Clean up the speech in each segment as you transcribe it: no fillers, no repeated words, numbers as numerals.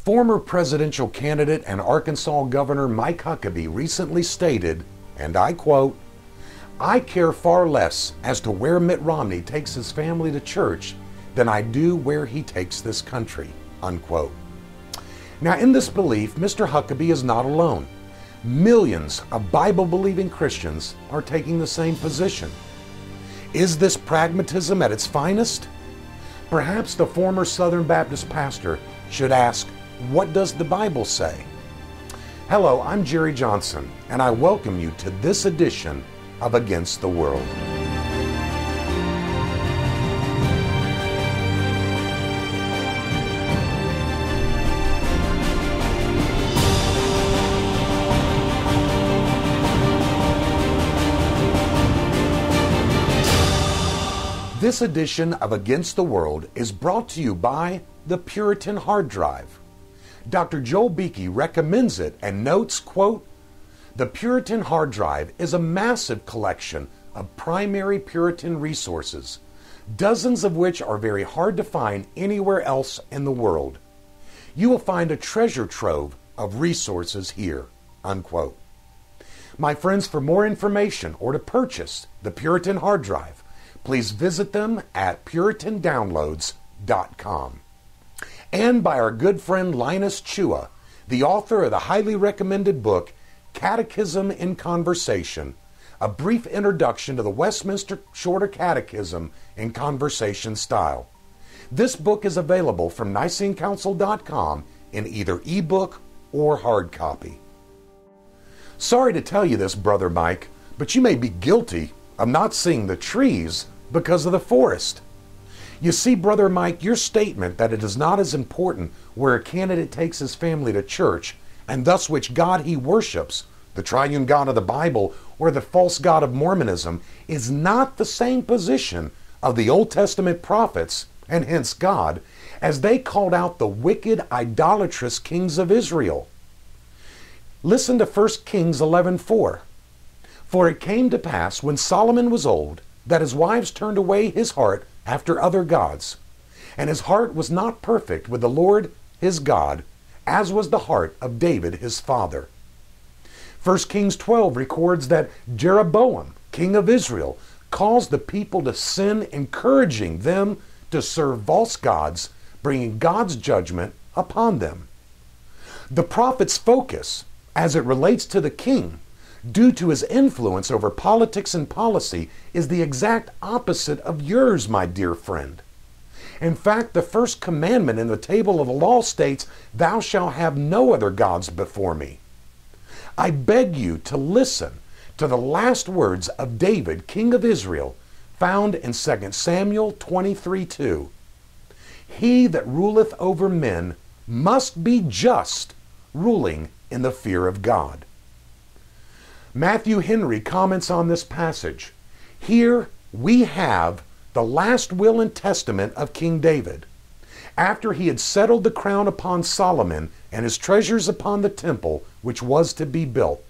Former presidential candidate and Arkansas Governor Mike Huckabee recently stated, and I quote, "I care far less as to where Mitt Romney takes his family to church than I do where he takes this country," unquote. Now, in this belief, Mr. Huckabee is not alone. Millions of Bible-believing Christians are taking the same position. Is this pragmatism at its finest? Perhaps the former Southern Baptist pastor should ask, what does the Bible say? Hello, I'm Jerry Johnson, and I welcome you to this edition of Against the World. This edition of Against the World is brought to you by the Puritan Hard Drive. Dr. Joel Beeke recommends it and notes, quote, "The Puritan Hard Drive is a massive collection of primary Puritan resources, dozens of which are very hard to find anywhere else in the world. You will find a treasure trove of resources here," unquote. My friends, for more information or to purchase the Puritan Hard Drive, please visit them at puritandownloads.com. And by our good friend Linus Chua, the author of the highly recommended book, Catechism in Conversation, a brief introduction to the Westminster Shorter Catechism in conversation style. This book is available from NiceneCouncil.com in either ebook or hard copy. Sorry to tell you this, Brother Mike, but you may be guilty of not seeing the trees because of the forest. You see, Brother Mike, your statement that it is not as important where a candidate takes his family to church, and thus which God he worships, the triune God of the Bible or the false God of Mormonism, is not the same position of the Old Testament prophets, and hence God, as they called out the wicked, idolatrous kings of Israel. Listen to 1 Kings 11:4. "For it came to pass, when Solomon was old, that his wives turned away his heart after other gods, and his heart was not perfect with the Lord his God, as was the heart of David his father." 1 Kings 12 records that Jeroboam, king of Israel, caused the people to sin, encouraging them to serve false gods, bringing God's judgment upon them. The prophet's focus, as it relates to the king, due to his influence over politics and policy, is the exact opposite of yours, my dear friend. In fact, the first commandment in the table of the law states, "Thou shalt have no other gods before me." I beg you to listen to the last words of David, king of Israel, found in 2 Samuel 23:2. "He that ruleth over men must be just, ruling in the fear of God." Matthew Henry comments on this passage. Here we have the last will and testament of King David. After he had settled the crown upon Solomon and his treasures upon the temple which was to be built.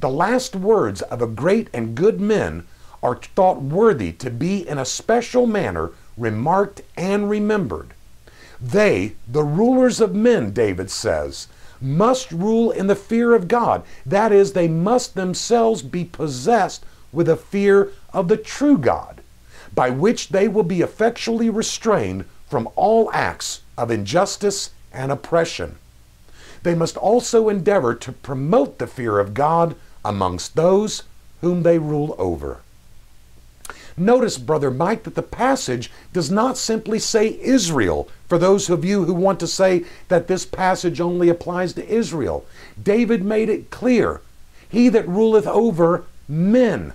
The last words of a great and good man are thought worthy to be in a special manner remarked and remembered. They, the rulers of men, David says, must rule in the fear of God. That is, they must themselves be possessed with a fear of the true God, by which they will be effectually restrained from all acts of injustice and oppression. They must also endeavor to promote the fear of God amongst those whom they rule over. Notice, Brother Mike, that the passage does not simply say Israel, for those of you who want to say that this passage only applies to Israel. David made it clear, he that ruleth over men,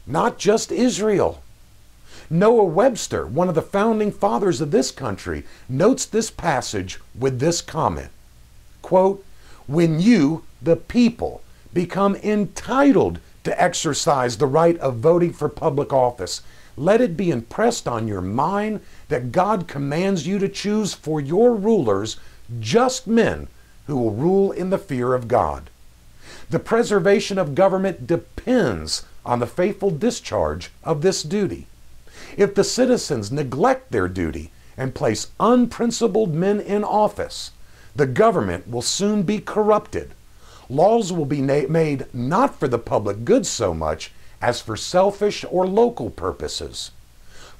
not just Israel. Noah Webster, one of the founding fathers of this country, notes this passage with this comment, quote, "When you, the people, become entitled to exercise the right of voting for public office, let it be impressed on your mind that God commands you to choose for your rulers just men who will rule in the fear of God. The preservation of government depends on the faithful discharge of this duty. If the citizens neglect their duty and place unprincipled men in office, The government will soon be corrupted. Laws will be made not for the public good so much as for selfish or local purposes.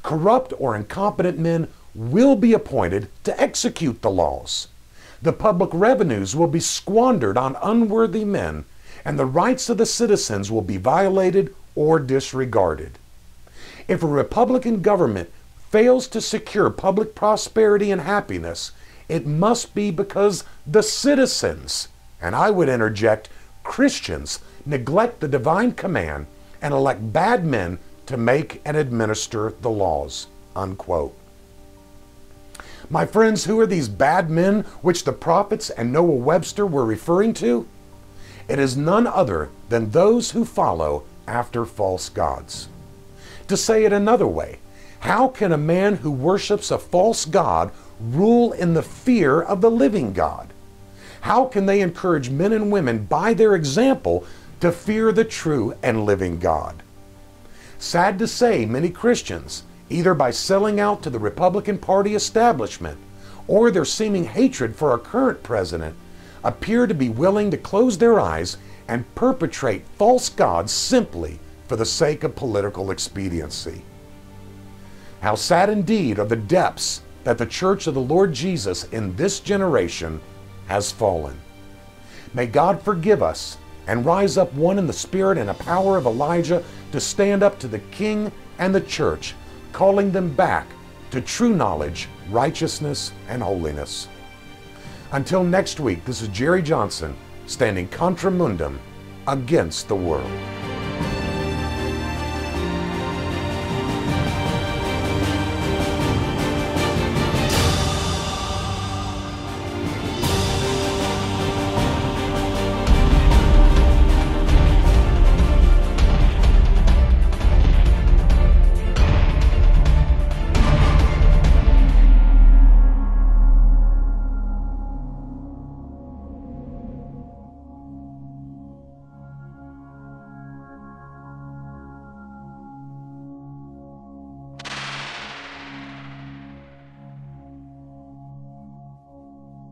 Corrupt or incompetent men will be appointed to execute the laws. The public revenues will be squandered on unworthy men, and the rights of the citizens will be violated or disregarded. If a Republican government fails to secure public prosperity and happiness, it must be because the citizens, and I would interject Christians, neglect the divine command and elect bad men to make and administer the laws." Unquote. My friends, who are these bad men which the prophets and Noah Webster were referring to? It is none other than those who follow after false gods. To say it another way, how can a man who worships a false god rule in the fear of the living God? How can they encourage men and women by their example to fear the true and living God? Sad to say, many Christians, either by selling out to the Republican Party establishment or their seeming hatred for our current president, appear to be willing to close their eyes and perpetrate false gods simply for the sake of political expediency. How sad indeed are the depths that the Church of the Lord Jesus in this generation has fallen. May God forgive us and rise up one in the spirit and the power of Elijah to stand up to the King and the Church, calling them back to true knowledge, righteousness, and holiness. Until next week, this is Jerry Johnson, standing contra mundum against the world.